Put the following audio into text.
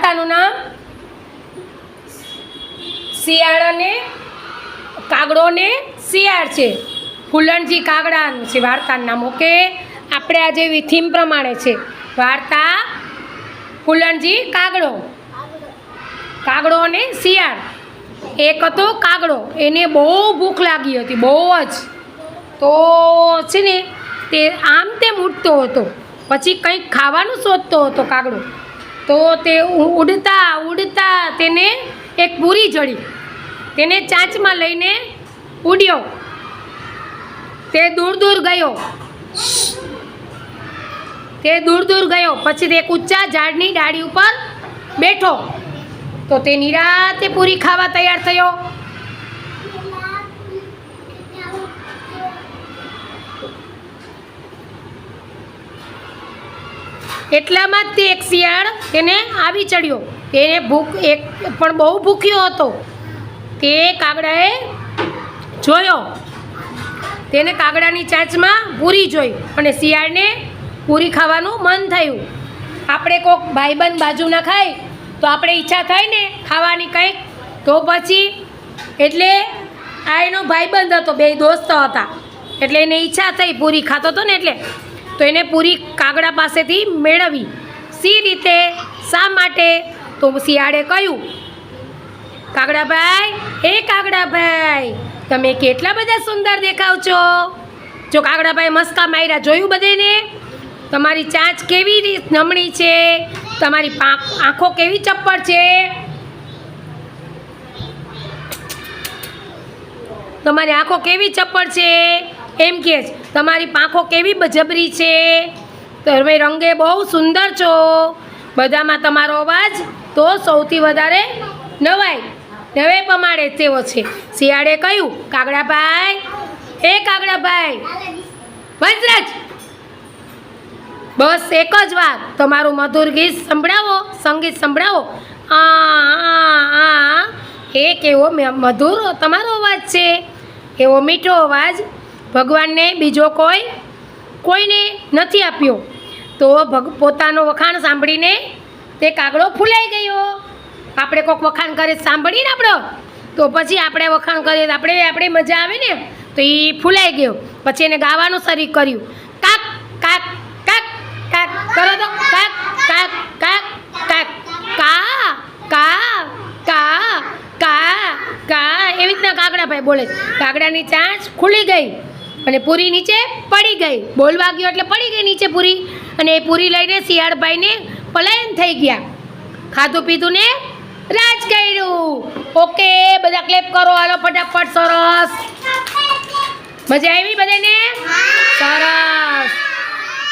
વાર્તાનું નામ શિયાળ અને કાગડો ને શિયાળ છે. ફૂલણજી કાગડાનું છે વાર્તાનું નામ. ઓકે, આપણે આજે થીમ પ્રમાણે છે વાર્તા ફૂલણજી કાગડો. કાગડો અને શિયાળ. એક હતો કાગડો, એને બહુ ભૂખ લાગી હતી, બહુ જ. તો છે ને તે આમ તેમ ઉડતો હતો, પછી કંઈક ખાવાનું શોધતો હતો કાગડો. તો તે ઉડતા ઉડતા તેને એક પૂરી જડી, તેને ચાંચમાં લઈને ઉડ્યો. તે દૂર દૂર ગયો, પછી તે એક ઊંચા ઝાડની ડાળી ઉપર બેઠો. તો તે નિરાતે પૂરી ખાવા તૈયાર થયો. એટલામાં જ તે એક શિયાળ તેને આવી ચડ્યો. તેને પણ બહુ ભૂખ્યો હતો. તે કાગડાએ જોયો, તેને કાગડાની ચાંચમાં પૂરી જોઈ અને શિયાળને પૂરી ખાવાનું મન થયું. આપણે કોઈક ભાઈબંધ બાજુના ખાય તો આપણે ઈચ્છા થાય ને ખાવાની કંઈક. તો પછી એટલે આ એનો ભાઈબંધ હતો, બે દોસ્ત હતા, એટલે એને ઈચ્છા થઈ, પૂરી ખાતો હતો ને એટલે. તો એને પૂરી કાગડા પાસેથી મેળવી. સી રીતે, શા માટે? તો શિયાળે કહ્યું, કાગડાભાઈ, હે કાગડાભાઈ, તમે કેટલા બધા સુંદર દેખાવ છો. જો કાગડાભાઈ મસ્કા માર્યા, જોયું બધાને? તમારી ચાંચ કેવી નમણી છે, તમારી આંખો કેવી ચપ્પળ છે, તમારી આંખો કેવી ચપ્પળ છે, એમ કે તમારી પાંખો કેવી જબરી છે, તમે રંગે બહુ સુંદર છો, બધામાં તમારો અવાજ તો સૌથી વધારે નવે પમાડે તેવો છે. શિયાળે કહ્યું, કાગડાભાઈ, હે કાગડાભાઈ, વંજરાજ, બસ એક જ વાર તમારું મધુર ગીત સંભળાવો, સંગીત સંભળાવો. એ કેવો મધુર તમારો અવાજ છે, એવો મીઠો અવાજ ભગવાનને બીજો કોઈને નથી આપ્યો. તો પોતાનો વખાણ સાંભળીને તે કાગડો ફૂલાઈ ગયો. આપણે કોઈક વખાણ કરે સાંભળીને આપણો, તો પછી આપણે વખાણ કરીએ તો આપણે મજા આવે ને. તો એ ફૂલાઈ ગયો. પછી એને ગાવાનું શરૂ કર્યું. કાક કાક કાક કાક કરો તો, કાક કાક કાક કાક, કા કા કા કા કા, એવી રીતના કાગડાભાઈ બોલે. કાગડાની ચાંચ ખુલી ગઈ અને પૂરી નીચે પડી ગઈ. બોલ વાગ્યો એટલે પડી ગઈ નીચે પૂરી. અને એ પૂરી લઈને શિયાળભાઈને પલાયન થઈ ગયા. ખાધું પીધું ને રાજ કર્યું. ઓકે, બધા ક્લેપ કરો, હાલો ફટાફટ. સરસ, મજા આવી બધાને? સરસ.